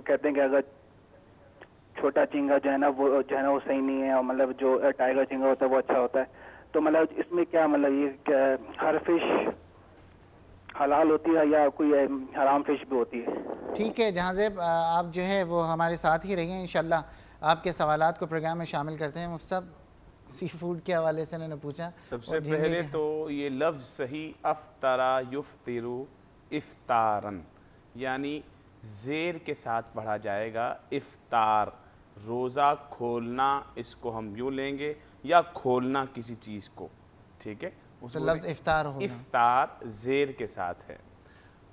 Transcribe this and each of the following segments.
کہتے ہیں کہ اگر چھوٹا جھینگا جو ہے نا وہ صحیح نہیں ہے، اور مطلب جو ٹائیگر جھینگا ہوتا ہے وہ اچھا ہوتا ہے. تو مطلب اس میں کیا مطلب یہ ہر فش حلال ہوتی ہے یا کوئی حرام فش بھی ہوتی ہے؟ ٹھیک ہے جہاں زیب آپ جو ہے وہ ہمارے ساتھ ہی رہیے، انشاءاللہ آپ کے سوالات کو پروگرام میں شامل کرتے ہیں. مفتی صاحب سی فوڈ کے حوالے سے انہوں نے پوچھا. سب سے پہلے تو یہ لفظ صحیح افطرا یفطرو افطارن، یعنی زیر کے ساتھ پڑھا جائے گا افطار، روزہ کھولنا، اس کو ہم یوں لیں گے، یا کھولنا کسی چیز کو، ٹھیک ہے، اس تو کو لفظ افطار ہوگا. افطار زیر کے ساتھ ہے،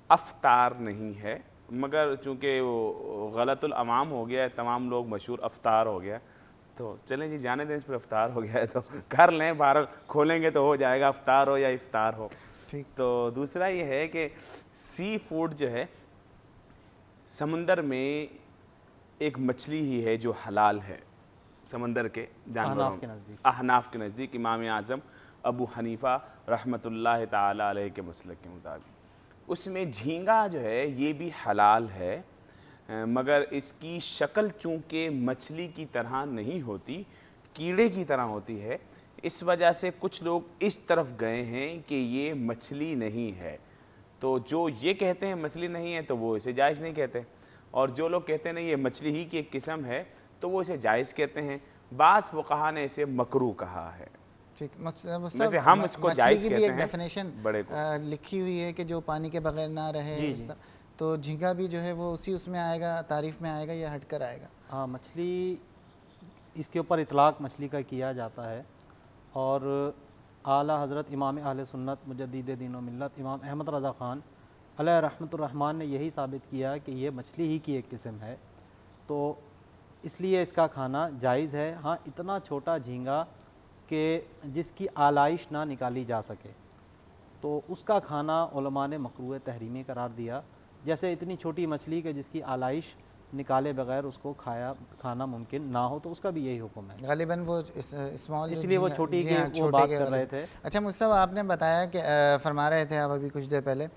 افطار نہیں ہے. مگر چونکہ وہ غلط العوام ہو گیا ہے، تمام لوگ مشہور افطار ہو گیا، تو چلیں جی جانے دیں، اس پہ افطار ہو گیا ہے تو کر لیں، بہرحال کھولیں گے تو ہو جائے گا، افطار ہو یا افطار ہو. تو دوسرا یہ ہے کہ سی فوڈ جو ہے سمندر میں ایک مچھلی ہی ہے جو حلال ہے سمندر کے جانوروں میں، احناف کے نزدیک، امام اعظم ابو حنیفہ رحمۃ اللہ تعالی علیہ کے مسلک کے مطابق. اس میں جھینگا جو ہے یہ بھی حلال ہے، مگر اس کی شکل چونکہ مچھلی کی طرح نہیں ہوتی، کیڑے کی طرح ہوتی ہے، اس وجہ سے کچھ لوگ اس طرف گئے ہیں کہ یہ مچھلی نہیں ہے. تو جو یہ کہتے ہیں مچھلی نہیں ہے تو وہ اسے جائز نہیں کہتے، اور جو لوگ کہتے ہیں نہیں یہ مچھلی ہی کی ایک قسم ہے تو وہ اسے جائز کہتے ہیں. بعض فقہا نے اسے مکروہ کہا ہے، ویسے ہم اس کو مچھلی جائز کی بھی کہتے ایک ہیں ڈیفینیشن بڑے کو. لکھی ہوئی ہے کہ جو پانی کے بغیر نہ رہے، تو جھینگا بھی جو ہے وہ اسی اس میں آئے گا، تعریف میں آئے گا یا ہٹ کر آئے گا؟ ہاں، مچھلی اس کے اوپر اطلاق مچھلی کا کیا جاتا ہے، اور اعلیٰ حضرت امام اہل سنت مجدد دین و ملت امام احمد رضا خان علیہ رحمۃ الرحمن نے یہی ثابت کیا کہ یہ مچھلی ہی کی ایک قسم ہے، تو اس لیے اس کا کھانا جائز ہے. ہاں، اتنا چھوٹا جھینگا کہ جس کی آلائش نہ نکالی جا سکے تو اس کا کھانا علماء نے مکروہ تحریمی قرار دیا. جیسے اتنی چھوٹی مچھلی کہ جس کی آلائش نکالے بغیر اس کو کھانا ممکن نہ ہو، تو اس کا بھی یہی حکم ہے. غالباً وہ اسمال، اس لیے وہ چھوٹی کی وہ بات کر رہے تھے. اچھا مفتی صاحب، آپ نے بتایا کہ فرما رہے تھے آپ ابھی کچھ دیر پہلے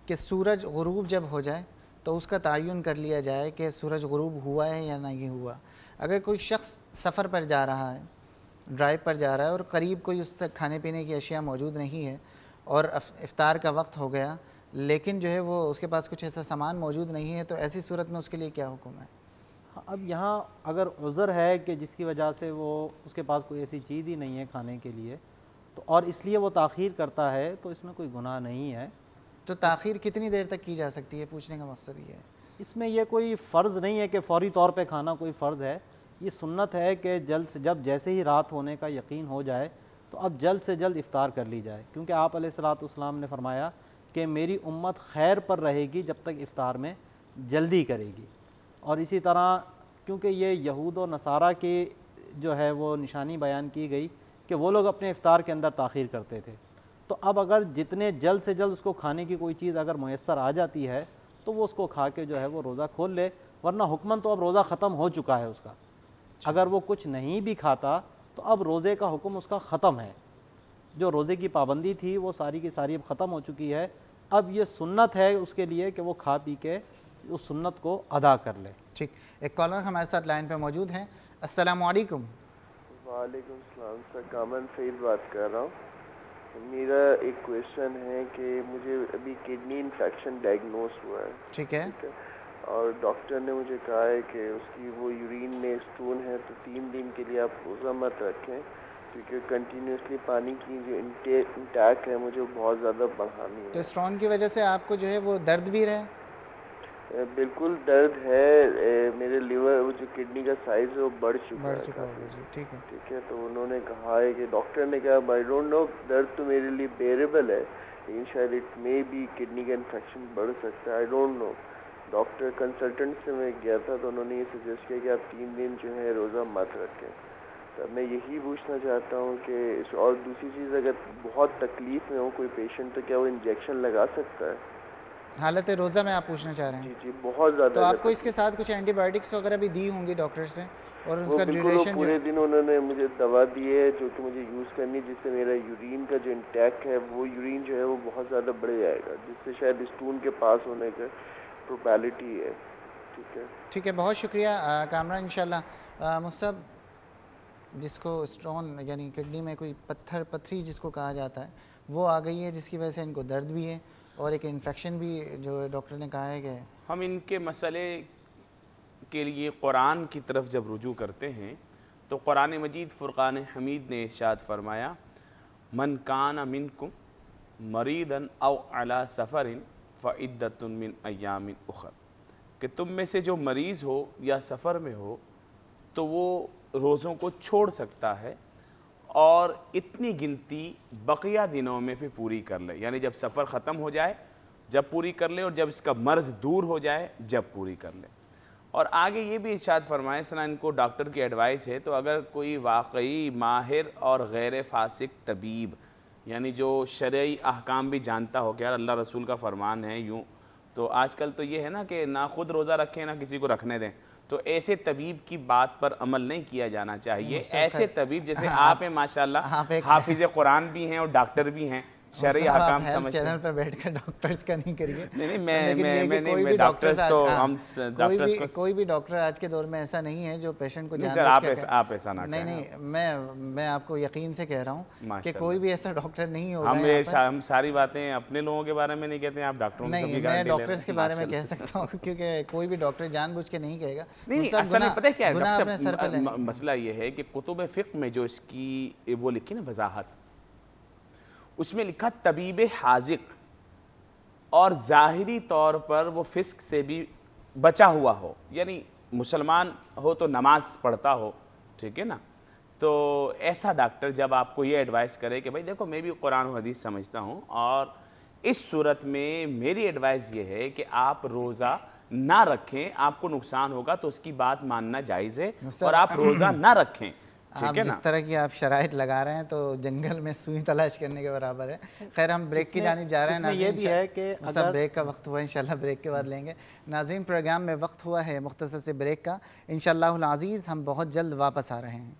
کہ سورج غروب جب ہو جائے تو اس کا تعین کر لیا جائے کہ سورج غروب ہوا ہے یا نہیں ہوا. اگر کوئی شخص سفر پر جا رہا ہے، ڈرائیو پر جا رہا ہے، اور قریب کوئی اس تک کھانے پینے کی اشیاء موجود نہیں ہے اور افطار کا وقت ہو گیا، لیکن جو ہے وہ اس کے پاس کچھ ایسا سامان موجود نہیں ہے، تو ایسی صورت میں اس کے لیے کیا حکم ہے؟ اب یہاں اگر عذر ہے کہ جس کی وجہ سے وہ اس کے پاس کوئی ایسی چیز ہی نہیں ہے کھانے کے لیے، تو اور اس لیے وہ تاخیر کرتا ہے، تو اس میں کوئی گناہ نہیں ہے. تو تاخیر کتنی دیر تک کی جا سکتی ہے؟ پوچھنے کا مقصد یہ ہے. اس میں یہ کوئی فرض نہیں ہے کہ فوری طور پہ کھانا کوئی فرض ہے. یہ سنت ہے کہ جلد سے جب جیسے ہی رات ہونے کا یقین ہو جائے تو اب جلد سے جلد افطار کر لی جائے، کیونکہ آپ علیہ الصلوۃ والسلام نے فرمایا کہ میری امت خیر پر رہے گی جب تک افطار میں جلدی کرے گی. اور اسی طرح کیونکہ یہ یہود و نصارہ کی جو ہے وہ نشانی بیان کی گئی کہ وہ لوگ اپنے افطار کے اندر تاخیر کرتے تھے، تو اب اگر جتنے جلد سے جلد اس کو کھانے کی کوئی چیز اگر میسر آ جاتی ہے تو وہ اس کو کھا کے جو ہے وہ روزہ کھول لے، ورنہ حکماً تو اب روزہ ختم ہو چکا ہے اس کا. اگر وہ کچھ نہیں بھی کھاتا تو اب روزے کا حکم اس کا ختم ہے. جو روزے کی پابندی تھی وہ ساری کی ساری اب ختم ہو چکی ہے. اب یہ سنت ہے اس کے لیے کہ وہ کھا پی کے اس سنت کو ادا کر لے. ٹھیک، ایک کالر ہمارے ساتھ لائن پہ موجود ہیں. السلام علیکم. وعلیکم السلام سر، کامن سعید بات کر رہا ہوں. میرا ایک کویشچن ہے کہ مجھے ابھی کڈنی انفیکشن ڈائگنوز ہوا ہے. ٹھیک ہے. اور ڈاکٹر نے مجھے کہا ہے کہ اس کی وہ یورین میں اسٹون ہے، تو 3 دن کے لیے آپ روزہ مت رکھیں، کیونکہ کنٹینیوسلی پانی کی جو انٹیک ہے مجھے بہت زیادہ بڑھانی ہے. تو اسٹون کی وجہ سے آپ کو جو ہے وہ درد بھی رہے؟ بالکل درد ہے. میرے لیور وہ جو کڈنی کا سائز ہے وہ بڑھ چکا ہے کافی. ٹھیک ہے. ٹھیک ہے، تو انہوں نے کہا ہے کہ ڈاکٹر نے کہا آئی ڈونٹ نو، درد تو میرے لیے بیئریبل ہے، لیکن شاید اٹ میں بھی کڈنی کا انفیکشن بڑھ سکتا ہے، I don't know. Doctor consultant سے میں گیا تھا تو انہوں نے یہ سجیسٹ کیا کہ آپ 3 دن جو ہے روزہ مت رکھیں. تو میں یہی پوچھنا چاہتا ہوں کہ اور دوسری چیز، اگر بہت تکلیف میں ہو کوئی پیشنٹ تو کیا وہ انجیکشن لگا سکتا ہے؟ حالت روزہ میں آپ پوچھنا چاہ رہے ہیں؟ جی بہت زیادہ. تو آپ کو اس کے ساتھ کچھ اینٹی بایوٹکس وغیرہ بھی دی ہوں گی ڈاکٹر سے، اور اس وہ کا بالکل وہ ڈیوریشن پورے دن انہوں نے مجھے دوا دی ہے جو کہ مجھے یوز کرنی، جس سے میرا یورین کا جو انٹیک ہے وہ یورین جو ہے وہ بہت زیادہ بڑھ جائے گا، جس سے شاید اسٹون کے پاس ہونے کا پروبیلٹی ہے. ٹھیک ہے، بہت شکریہ کامران. انشاءاللہ مصعب، جس کو اسٹون یعنی کڈنی میں کوئی پتھری جس کو کہا جاتا ہے وہ آ گئی ہے، جس کی وجہ سے ان کو درد بھی ہے اور ایک انفیکشن بھی جو ڈاکٹر نے کہا ہے کہ ہم ان کے مسئلے کے لیے قرآن کی طرف جب رجوع کرتے ہیں تو قرآن مجید فرقان حمید نے ارشاد فرمایا من کان منکم مریضا او علی سفر فعدۃ من ایام اخر، کہ تم میں سے جو مریض ہو یا سفر میں ہو تو وہ روزوں کو چھوڑ سکتا ہے اور اتنی گنتی بقیہ دنوں میں بھی پوری کر لے، یعنی جب سفر ختم ہو جائے جب پوری کر لے، اور جب اس کا مرض دور ہو جائے جب پوری کر لے. اور آگے یہ بھی ارشاد فرمائے، سنا ان کو ڈاکٹر کی ایڈوائس ہے، تو اگر کوئی واقعی ماہر اور غیر فاسق طبیب یعنی جو شرعی احکام بھی جانتا ہو کہ یار اللہ رسول کا فرمان ہے یوں، تو آج کل تو یہ ہے نا کہ نہ خود روزہ رکھیں نہ کسی کو رکھنے دیں، تو ایسے طبیب کی بات پر عمل نہیں کیا جانا چاہیے. ایسے طبیب جیسے آپ ہیں ماشاءاللہ، حافظ قرآن بھی ہیں اور ڈاکٹر بھی ہیں، شرعی احکام سمجھتے ہیں. چینل پہ بیٹھ کر ڈاکٹرز کا نہیں کریے. نہیں میں ڈاکٹرز تو ہم ڈاکٹرز کو کوئی بھی ڈاکٹر آج کے دور میں ایسا نہیں ہے جو پیشنٹ کو نہیں سر آپ ایسا نہ کہیں. نہیں میں آپ کو یقین سے کہہ رہا ہوں کہ کوئی بھی ایسا ڈاکٹر نہیں ہوگا. ہم ساری باتیں اپنے لوگوں کے بارے میں نہیں کہتے ہیں، آپ ڈاکٹروں کی نہیں، میں ڈاکٹرز کے بارے میں کہہ سکتا ہوں کیونکہ کوئی بھی ڈاکٹر جان بوجھ کے نہیں کہے گا. نہیں اصل میں پتہ کیا ہے، مسئلہ یہ ہے کہ کتب فقہ میں جو اس کی وہ لکھی نا وضاحت، اس میں لکھا طبیب حاذق اور ظاہری طور پر وہ فسق سے بھی بچا ہوا ہو، یعنی مسلمان ہو تو نماز پڑھتا ہو، ٹھیک ہے نا. تو ایسا ڈاکٹر جب آپ کو یہ ایڈوائس کرے کہ بھائی دیکھو میں بھی قرآن و حدیث سمجھتا ہوں اور اس صورت میں میری ایڈوائس یہ ہے کہ آپ روزہ نہ رکھیں، آپ کو نقصان ہوگا، تو اس کی بات ماننا جائز ہے اور آپ روزہ نہ رکھیں. آپ جس طرح کی آپ شرائط لگا رہے ہیں تو جنگل میں سوئی تلاش کرنے کے برابر ہے. خیر ہم بریک کی جانب جا رہے ہیں. یہ بھی ہے کہ اگر بریک کا وقت ہوا انشاءاللہ بریک کے بعد لیں گے. ناظرین پروگرام میں وقت ہوا ہے مختصر سے بریک کا. انشاءاللہ العزیز ہم بہت جلد واپس آ رہے ہیں.